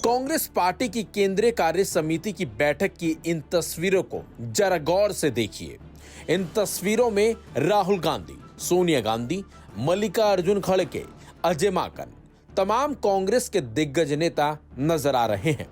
Congress party की केंद्रीय कार्य समिति की बैठक की इन तस्वीरों को जरा गौर से देखिए। इन तस्वीरों में राहुल गांधी, सोनिया गांधी, मल्लिकार्जुन खड़गे, अजय माकन, तमाम कांग्रेस के दिग्गज नेता नजर आ रहे हैं।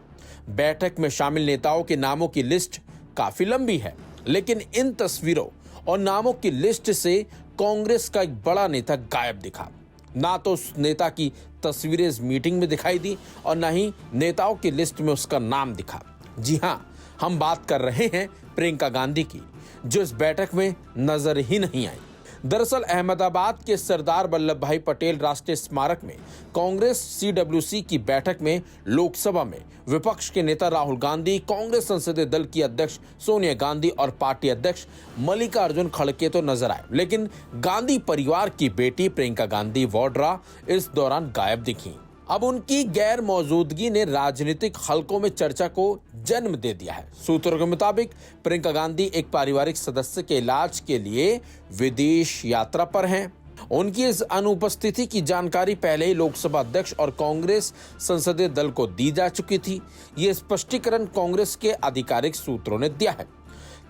बैठक में शामिल नेताओं के नामों की लिस्ट काफी लंबी है, लेकिन इन तस्वीरों और नामों की लिस्ट से कांग्रेस का एक बड़ा नेता गायब दिखा। ना तो उस नेता की तस्वीरें इस मीटिंग में दिखाई दी और ना ही नेताओं की लिस्ट में उसका नाम दिखा। जी हां, हम बात कर रहे हैं प्रियंका गांधी की, जो इस बैठक में नजर ही नहीं आई। दरअसल अहमदाबाद के सरदार वल्लभ भाई पटेल राष्ट्रीय स्मारक में कांग्रेस सीडब्ल्यूसी की बैठक में लोकसभा में विपक्ष के नेता राहुल गांधी, कांग्रेस संसदीय दल की अध्यक्ष सोनिया गांधी और पार्टी अध्यक्ष मल्लिकार्जुन खड़गे तो नजर आए, लेकिन गांधी परिवार की बेटी प्रियंका गांधी वाड्रा इस दौरान गायब दिखी। अब उनकी गैर मौजूदगी ने राजनीतिक हलकों में चर्चा को जन्म दे दिया है। सूत्रों के मुताबिक प्रियंका गांधी एक पारिवारिक सदस्य के इलाज के लिए विदेश यात्रा पर हैं। उनकी इस अनुपस्थिति की जानकारी पहले ही लोकसभा अध्यक्ष और कांग्रेस संसदीय दल को दी जा चुकी थी। ये स्पष्टीकरण कांग्रेस के आधिकारिक सूत्रों ने दिया है,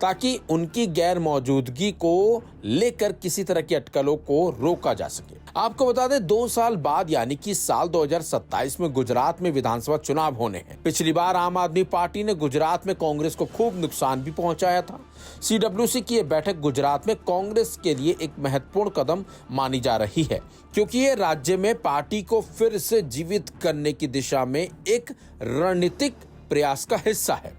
ताकि उनकी गैर मौजूदगी को लेकर किसी तरह की अटकलों को रोका जा सके। आपको बता दें, 2 साल बाद यानी कि साल 2027 में गुजरात में विधानसभा चुनाव होने हैं। पिछली बार आम आदमी पार्टी ने गुजरात में कांग्रेस को खूब नुकसान भी पहुंचाया था। सीडब्ल्यूसी की यह बैठक गुजरात में कांग्रेस के लिए एक महत्वपूर्ण कदम मानी जा रही है, क्योंकि ये राज्य में पार्टी को फिर से जीवित करने की दिशा में एक रणनीतिक प्रयास का हिस्सा है।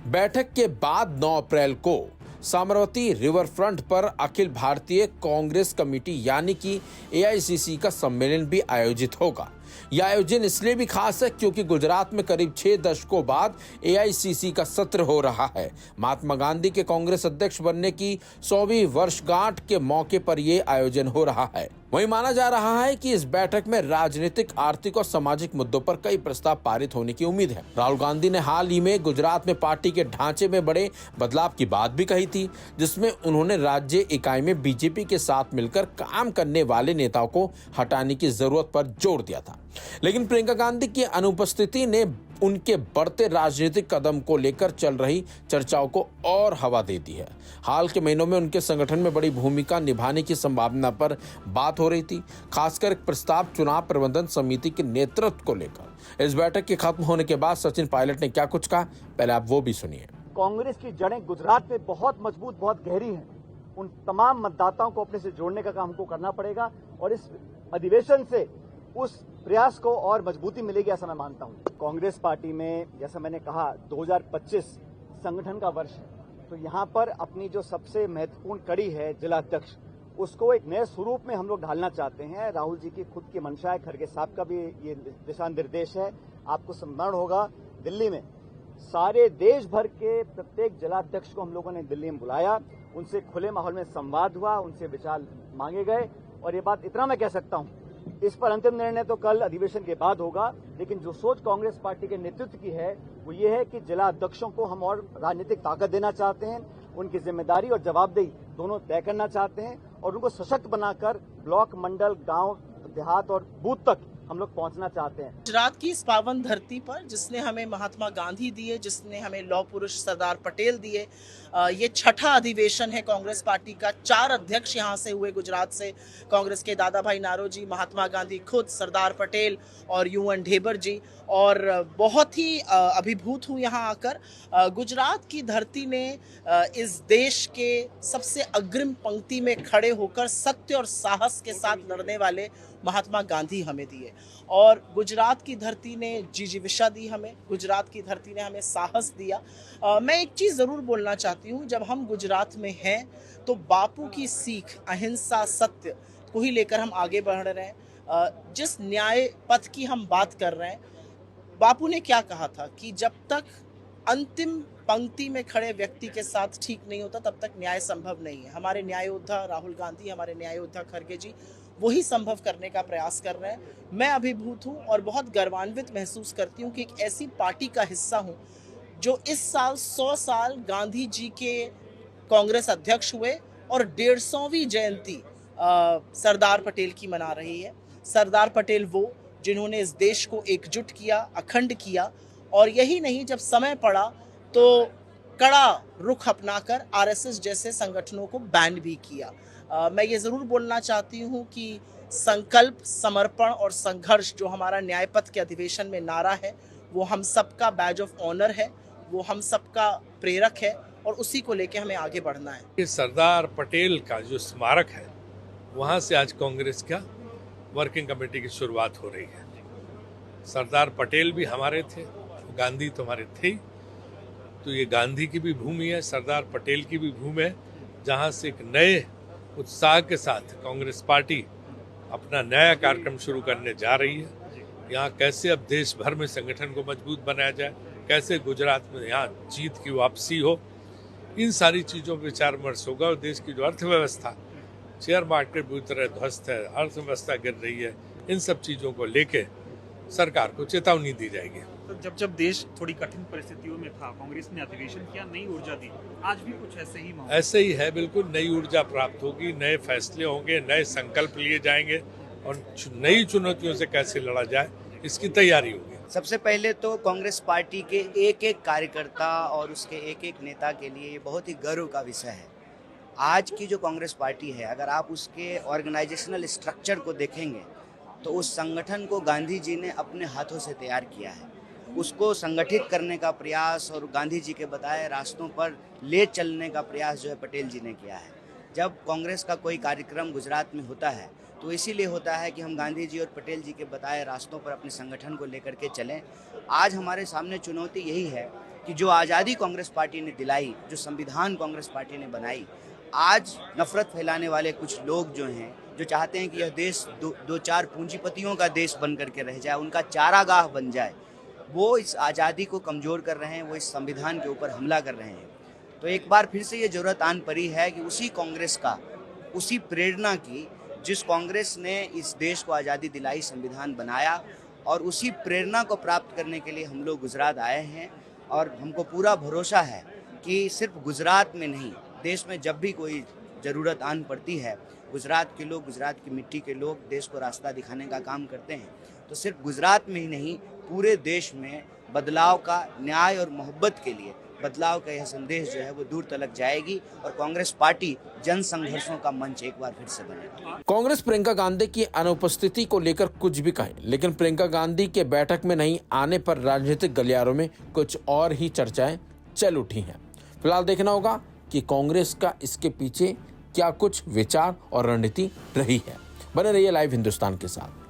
बैठक के बाद 9 अप्रैल को साबरमती रिवर फ्रंट पर अखिल भारतीय कांग्रेस कमेटी यानी कि एआईसीसी का सम्मेलन भी आयोजित होगा। यह आयोजन इसलिए भी खास है क्योंकि गुजरात में करीब 6 दशकों बाद एआईसीसी का सत्र हो रहा है। महात्मा गांधी के कांग्रेस अध्यक्ष बनने की 100वीं वर्षगांठ के मौके पर यह आयोजन हो रहा है। वहीं माना जा रहा है कि इस बैठक में राजनीतिक, आर्थिक और सामाजिक मुद्दों पर कई प्रस्ताव पारित होने की उम्मीद है। राहुल गांधी ने हाल ही में गुजरात में पार्टी के ढांचे में बड़े बदलाव की बात भी कही थी, जिसमें उन्होंने राज्य इकाई में बीजेपी के साथ मिलकर काम करने वाले नेताओं को हटाने की जरूरत पर जोर दिया था। लेकिन प्रियंका गांधी की अनुपस्थिति ने उनके बढ़ते राजनीतिक कदम को लेकर चल रही चर्चाओं को और हवा दे दी है। हाल के महीनों में उनके संगठन में बड़ी भूमिका निभाने की संभावना पर बात हो रही थी, खासकर एक प्रस्ताव चुनाव प्रबंधन समिति के नेतृत्व को लेकर। इस बैठक के खत्म होने के बाद सचिन पायलट ने क्या कुछ कहा, पहले आप वो भी सुनिए। कांग्रेस की जड़ें गुजरात में बहुत मजबूत, बहुत गहरी हैं। उन तमाम मतदाताओं को अपने से जोड़ने का काम हमको करना पड़ेगा और इस अधिवेशन से उस प्रयास को और मजबूती मिलेगी, ऐसा मैं मानता हूं। कांग्रेस पार्टी में, जैसा मैंने कहा, 2025 संगठन का वर्ष है, तो यहां पर अपनी जो सबसे महत्वपूर्ण कड़ी है जिला अध्यक्ष, उसको एक नए स्वरूप में हम लोग ढालना चाहते हैं। राहुल जी की खुद की मंशा है, खड़गे साहब का भी ये दिशा निर्देश है। आपको स्मरण होगा, दिल्ली में सारे देश भर के प्रत्येक जिलाध्यक्ष को हम लोगों ने दिल्ली में बुलाया, उनसे खुले माहौल में संवाद हुआ, उनसे विचार मांगे गए। और ये बात इतना मैं कह सकता हूं, इस पर अंतिम निर्णय तो कल अधिवेशन के बाद होगा, लेकिन जो सोच कांग्रेस पार्टी के नेतृत्व की है वो ये है कि जिला अध्यक्षों को हम और राजनीतिक ताकत देना चाहते हैं, उनकी जिम्मेदारी और जवाबदेही दोनों तय करना चाहते हैं और उनको सशक्त बनाकर ब्लॉक, मंडल, गांव, देहात और बूथ तक हम लोग पहुंचना चाहते हैं। गुजरात की इस पावन धरती पर जिसने हमें महात्मा गांधी दिए, जिसने हमें लौह पुरुष सरदार पटेल दिए, ये छठा अधिवेशन है कांग्रेस पार्टी का। 4 अध्यक्ष यहाँ से हुए गुजरात से, कांग्रेस के दादा भाई नारोजी, महात्मा गांधी खुद, सरदार पटेल और यूएन ढेबर जी। और बहुत ही अभिभूत हूँ यहाँ आकर। गुजरात की धरती ने इस देश के सबसे अग्रिम पंक्ति में खड़े होकर सत्य और साहस के साथ लड़ने वाले महात्मा गांधी हमें दिए। और गुजरात की धरती ने जिजीविषा दी हमें, गुजरात की धरती ने हमें साहस दिया। मैं एक चीज़ ज़रूर बोलना चाहती हूँ, जब हम गुजरात में हैं तो बापू की सीख, अहिंसा, सत्य को ही लेकर हम आगे बढ़ रहे हैं। जिस न्याय पथ की हम बात कर रहे हैं, बापू ने क्या कहा था कि जब तक अंतिम पंक्ति में खड़े व्यक्ति के साथ ठीक नहीं होता तब तक न्याय संभव नहीं है। हमारे न्याय योद्धा राहुल गांधी, हमारे न्याय योद्धा खड़गे जी वही संभव करने का प्रयास कर रहे हैं। मैं अभिभूत हूँ और बहुत गर्वान्वित महसूस करती हूँ कि एक ऐसी पार्टी का हिस्सा हूँ जो इस साल 100 साल गांधी जी के कांग्रेस अध्यक्ष हुए और 150वीं जयंती सरदार पटेल की मना रही है। सरदार पटेल वो जिन्होंने इस देश को एकजुट किया, अखंड किया, और यही नहीं, जब समय पड़ा तो कड़ा रुख अपनाकर आरएसएस जैसे संगठनों को बैन भी किया। मैं ये ज़रूर बोलना चाहती हूँ कि संकल्प, समर्पण और संघर्ष जो हमारा न्यायपथ के अधिवेशन में नारा है, वो हम सबका बैज ऑफ ऑनर है, वो हम सबका प्रेरक है, और उसी को लेके हमें आगे बढ़ना है। ये सरदार पटेल का जो स्मारक है, वहाँ से आज कांग्रेस का वर्किंग कमेटी की शुरुआत हो रही है। सरदार पटेल भी हमारे थे, गांधी तो हमारे थे ही, तो ये गांधी की भी भूमि है, सरदार पटेल की भी भूमि है, जहाँ से एक नए उत्साह के साथ कांग्रेस पार्टी अपना नया कार्यक्रम शुरू करने जा रही है। यहाँ कैसे अब देश भर में संगठन को मजबूत बनाया जाए, कैसे गुजरात में यहाँ जीत की वापसी हो, इन सारी चीज़ों पर विचार विमर्श होगा। और देश की जो अर्थव्यवस्था, शेयर मार्केट बुरी तरह ध्वस्त है, अर्थव्यवस्था गिर रही है, इन सब चीज़ों को लेके सरकार को चेतावनी दी जाएगी। तो जब देश थोड़ी कठिन परिस्थितियों में था, कांग्रेस ने अधिवेशन किया, नई ऊर्जा दी। आज भी कुछ ऐसे ही माहौल? ऐसे ही है, बिल्कुल नई ऊर्जा प्राप्त होगी, नए फैसले होंगे, नए संकल्प लिए जाएंगे, और नई चुनौतियों से कैसे लड़ा जाए, इसकी तैयारी होगी। सबसे पहले तो कांग्रेस पार्टी के एक एक कार्यकर्ता और उसके एक एक नेता के लिए ये बहुत ही गर्व का विषय है। आज की जो कांग्रेस पार्टी है, अगर आप उसके ऑर्गेनाइजेशनल स्ट्रक्चर को देखेंगे तो उस संगठन को गांधी जी ने अपने हाथों से तैयार किया है। उसको संगठित करने का प्रयास और गांधी जी के बताए रास्तों पर ले चलने का प्रयास जो है पटेल जी ने किया है। जब कांग्रेस का कोई कार्यक्रम गुजरात में होता है तो इसीलिए होता है कि हम गांधी जी और पटेल जी के बताए रास्तों पर अपने संगठन को लेकर के चलें। आज हमारे सामने चुनौती यही है कि जो आज़ादी कांग्रेस पार्टी ने दिलाई, जो संविधान कांग्रेस पार्टी ने बनाई, आज नफरत फैलाने वाले कुछ लोग जो हैं, जो चाहते हैं कि यह देश दो चार पूंजीपतियों का देश बन करके रह जाए, उनका चारागाह बन जाए, वो इस आज़ादी को कमज़ोर कर रहे हैं, वो इस संविधान के ऊपर हमला कर रहे हैं। तो एक बार फिर से ये ज़रूरत आन पड़ी है कि उसी कांग्रेस का, उसी प्रेरणा की जिस कांग्रेस ने इस देश को आज़ादी दिलाई, संविधान बनाया, और उसी प्रेरणा को प्राप्त करने के लिए हम लोग गुजरात आए हैं। और हमको पूरा भरोसा है कि सिर्फ गुजरात में नहीं, देश में जब भी कोई ज़रूरत आन पड़ती है, गुजरात के लोग, गुजरात की मिट्टी के लोग देश को रास्ता दिखाने का काम करते हैं। तो सिर्फ गुजरात में ही नहीं, पूरे देश में बदलाव का, न्याय और मोहब्बत के लिए बदलाव का यह संदेश जो है वो दूर तलक जाएगी, और कांग्रेस पार्टी जन संघर्षों का मंच एक बार फिर से बनेगा। कांग्रेस प्रियंका गांधी की अनुपस्थिति को लेकर कुछ भी कहें, लेकिन प्रियंका गांधी के बैठक में नहीं आने पर राजनीतिक गलियारों में कुछ और ही चर्चाएं चल उठी हैं। फिलहाल देखना होगा कि कांग्रेस का इसके पीछे क्या कुछ विचार और रणनीति रही है। बने रहिए लाइव हिंदुस्तान के साथ।